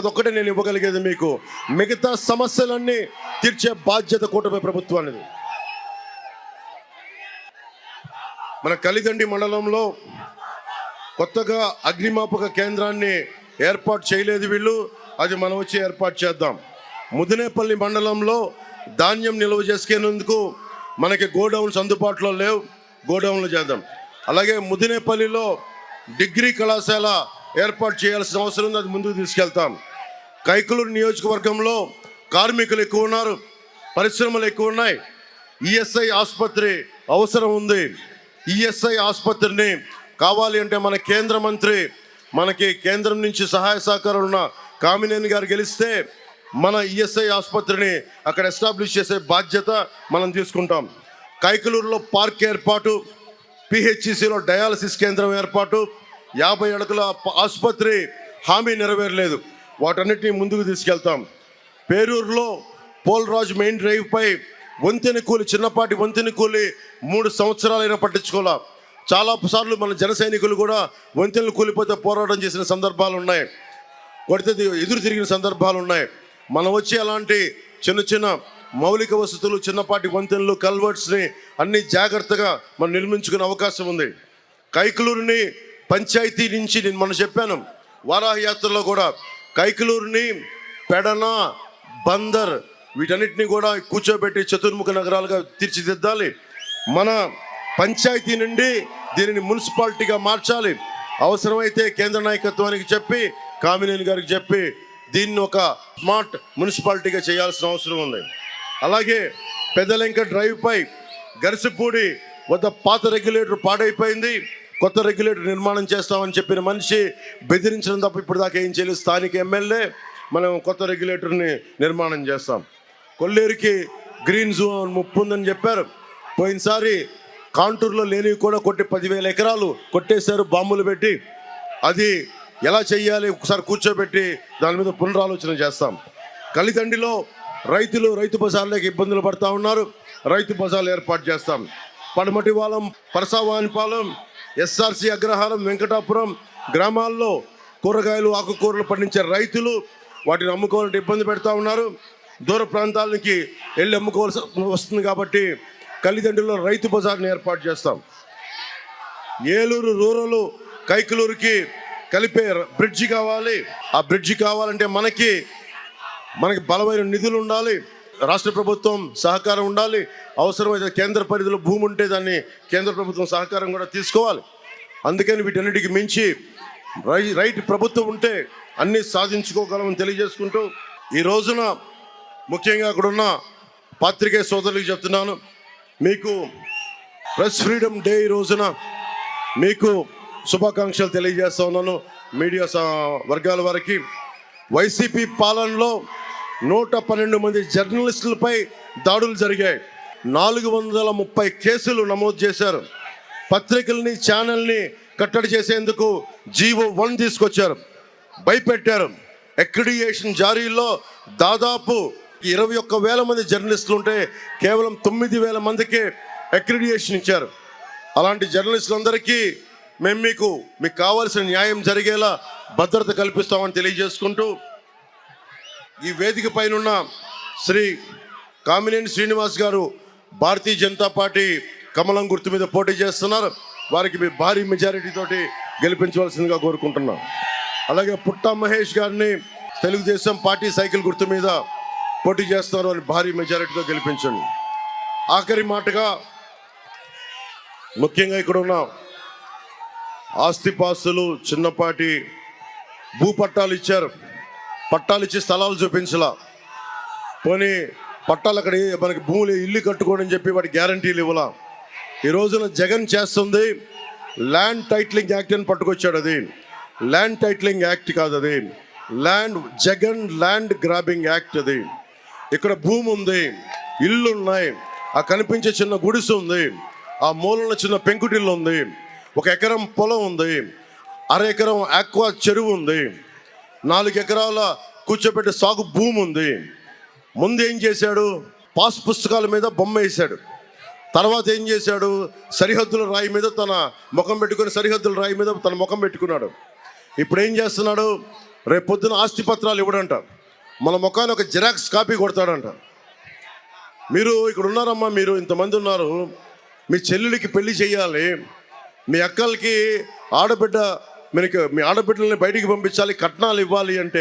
అదొక్కటే నేను ఇవ్వగలిగేది మీకు. మిగతా సమస్యలన్నీ తీర్చే బాధ్యత కూటమి ప్రభుత్వానికి. మన కలిదండి మండలంలో కొత్తగా అగ్నిమాపక కేంద్రాన్ని ఏర్పాటు చేయలేదు వీళ్ళు. అది మనం వచ్చి ఏర్పాటు చేద్దాం. ముదినేపల్లి మండలంలో ధాన్యం నిల్వ చేసుకునేందుకు మనకి గోడౌన్స్ అందుబాటులో లేవు, గోడౌన్లు చేద్దాం. అలాగే ముదినేపల్లిలో డిగ్రీ కళాశాల ఏర్పాటు చేయాల్సిన అవసరం ఉంది, అది ముందుకు తీసుకెళ్తాం. కైకలూరు నియోజకవర్గంలో కార్మికులు ఎక్కువ ఉన్నారు, పరిశ్రమలు ఎక్కువ ఉన్నాయి. ఈఎస్ఐ ఆసుపత్రి అవసరం ఉంది. ఈఎస్ఐ ఆసుపత్రిని కావాలి అంటే మన కేంద్ర మంత్రి, మనకి కేంద్రం నుంచి సహాయ సహకారాలు ఉన్న కామినేని గారు గెలిస్తే మన ఈఎస్ఐ ఆసుపత్రిని అక్కడ ఎస్టాబ్లిష్ చేసే బాధ్యత మనం తీసుకుంటాం. కైకలూరులో పార్క్ ఏర్పాటు, పిహెచ్సిలో డయాలసిస్ కేంద్రం ఏర్పాటు, 50 అడుగుల ఆసుపత్రి హామీ నెరవేరలేదు, వాటన్నిటిని ముందుకు తీసుకెళ్తాం. పేరూరులో పోల్రాజు మెయిన్ డ్రైవ్ పై వంతెన కూలి, చిన్నపాటి వంతెన కూలి 3 సంవత్సరాలైనా పట్టించుకోవాలా. చాలా సార్లు మన జన సైనికులు కూడా వంతెనలు కూలిపోతే పోరాటం చేసిన సందర్భాలు ఉన్నాయి, కొడితే ఎదురు తిరిగిన సందర్భాలు ఉన్నాయి. మనం వచ్చి అలాంటి చిన్న చిన్న మౌలిక వసతులు, చిన్నపాటి వంతెనలు, కల్వర్ట్స్ని అన్ని జాగ్రత్తగా మనం నిర్మించుకునే అవకాశం ఉంది. కైకలూరుని పంచాయతీ నుంచి నేను మనం చెప్పాను వారాహ యాత్రలో కూడా, కైకలూరుని పెడన, బందర్ వీటన్నిటిని కూడా కూర్చోబెట్టి చతుర్ముఖ నగరాలుగా తీర్చిదిద్దాలి. మన పంచాయతీ నుండి దీనిని మున్సిపాలిటీగా మార్చాలి. అవసరమైతే కేంద్ర నాయకత్వానికి చెప్పి, కామినేని గారికి చెప్పి దీన్ని ఒక స్మార్ట్ మున్సిపాలిటీగా చేయాల్సిన అవసరం ఉంది. అలాగే పెదలెంక డ్రైవ్ పై గరిసిపూడి వద్ద పాత రెగ్యులేటర్ పాడైపోయింది, కొత్త రెగ్యులేటర్ నిర్మాణం చేస్తామని చెప్పిన మనిషి బెదిరించడం తప్ప ఇప్పుడు దాకా ఏం చేయలేదు. స్థానిక ఎమ్మెల్యే మనం కొత్త రెగ్యులేటర్ని నిర్మాణం చేస్తాం. కొల్లేరుకి గ్రీన్ జోన్ ముప్పు ఉందని చెప్పారు. పోయినసారి కాంటూరులో లేనివి కూడా కొట్టి 10,000 ఎకరాలు కొట్టేశారు బాంబులు పెట్టి. అది ఎలా చెయ్యాలి ఒకసారి కూర్చోబెట్టి దాని మీద పునరాలోచన చేస్తాం. కలిదండిలో రైతులు రైతు బజార్లకు ఇబ్బందులు పడుతూ ఉన్నారు, రైతు బజార్లు ఏర్పాటు చేస్తాం. పడమటివాలం, పరసావానిపాలెం, ఎస్ఆర్సి అగ్రహారం, వెంకటాపురం గ్రామాల్లో కూరగాయలు, ఆకుకూరలు పండించే రైతులు వాటిని అమ్ముకోవాలంటే ఇబ్బంది పెడతా ఉన్నారు. దూర ప్రాంతాలకి వెళ్ళి అమ్ముకోవాల్సి వస్తుంది కాబట్టి కలిదండిలో రైతు బజార్ని ఏర్పాటు చేస్తాం. ఏలూరు రూరల్ కైకలూరుకి కలిపే బ్రిడ్జి కావాలి. ఆ బ్రిడ్జి కావాలంటే మనకి బలమైన నిధులు ఉండాలి, రాష్ట్ర ప్రభుత్వం సహకారం ఉండాలి. అవసరమైతే కేంద్ర పరిధిలో భూమి ఉంటే దాన్ని కేంద్ర ప్రభుత్వం సహకారం కూడా తీసుకోవాలి. అందుకని వీటన్నిటికి మించి రైట్ ప్రభుత్వం ఉంటే అన్నీ సాధించుకోగలమని తెలియజేసుకుంటూ, ఈ రోజున ముఖ్యంగా అక్కడున్న పాత్రికేయ సోదరులకు చెప్తున్నాను, మీకు ప్రెస్ ఫ్రీడమ్ డే ఈ రోజున మీకు శుభాకాంక్షలు తెలియజేస్తా ఉన్నాను. మీడియా వర్గాల వారికి వైసీపీ పాలనలో 112 మంది జర్నలిస్టులపై దాడులు జరిగాయి. 430 కేసులు నమోదు చేశారు. పత్రికల్ని, ఛానల్ని కట్టడి చేసేందుకు జీవో 1 తీసుకొచ్చారు, భయపెట్టారు. అక్రిడిటేషన్ జారీలో దాదాపు 21,000 మంది జర్నలిస్టులు ఉంటే కేవలం 9,000 మందికి అక్రిడిటేషన్ ఇచ్చారు. అలాంటి జర్నలిస్టులందరికీ మేము మీకు కావాల్సిన న్యాయం జరిగేలా భద్రత కల్పిస్తామని తెలియజేసుకుంటూ, ఈ వేదిక పైన శ్రీ కామినేని శ్రీనివాస్ గారు భారతీయ జనతా పార్టీ కమలం గుర్తు మీద పోటీ చేస్తున్నారు. వారికి మీ భారీ మెజారిటీ తోటి గెలిపించవలసిందిగా కోరుకుంటున్నాం. అలాగే పుట్టా మహేష్ గారిని తెలుగుదేశం పార్టీ సైకిల్ గుర్తు మీద పోటీ చేస్తున్నారు, అని భారీ మెజారిటీతో గెలిపించండి. ఆఖరి మాటగా ముఖ్యంగా ఇక్కడ ఉన్న ఆస్తిపాస్తులు, చిన్నపాటి భూపట్టాలు ఇచ్చారు, పట్టాలు ఇచ్చి స్థలాలు చూపించలా. పోనీ పట్టాలు అక్కడ మనకి భూములు ఇల్లు కట్టుకోండి అని చెప్పి వాటి గ్యారంటీలు ఇవ్వాల. ఈ రోజున జగన్ చేస్తుంది ల్యాండ్ టైటిలింగ్ యాక్ట్ అని పట్టుకొచ్చాడు. అది ల్యాండ్ టైటిలింగ్ యాక్ట్ కాదు, అది జగన్ ల్యాండ్ గ్రాబింగ్ యాక్ట్. అది ఇక్కడ భూమి ఉంది, ఇల్లు ఉన్నాయి, ఆ కనిపించే చిన్న గుడిసె ఉంది, ఆ మూలన చిన్న పెంకుటిల్లు ఉంది, 1 ఎకరం పొలం ఉంది, 1/2 ఎకరం ఆక్వా చెరువు ఉంది, 4 ఎకరాల కూర్చోబెట్టే సాగు భూమి ఉంది. ముందు ఏం చేశాడు? పాస్ పుస్తకాల మీద బొమ్మ వేశాడు. తర్వాత ఏం చేశాడు? సరిహద్దుల రాయి మీద తన ముఖం పెట్టుకుని, సరిహద్దుల రాయి మీద తన ముఖం పెట్టుకున్నాడు. ఇప్పుడు ఏం చేస్తున్నాడు? రేపు పొద్దున ఆస్తి పత్రాలు ఇవ్వడంట, మన ముఖాన్ని ఒక జిరాక్స్ కాపీ కొడతాడంట. మీరు ఇక్కడ ఉన్నారమ్మా, మీరు ఇంతమంది ఉన్నారు, మీ చెల్లెలికి పెళ్లి చేయాలి, మీ అక్కలకి ఆడబిడ్డ, మీ ఆడబిడ్డల్ని బయటికి పంపించాలి, కట్నాలు ఇవ్వాలి అంటే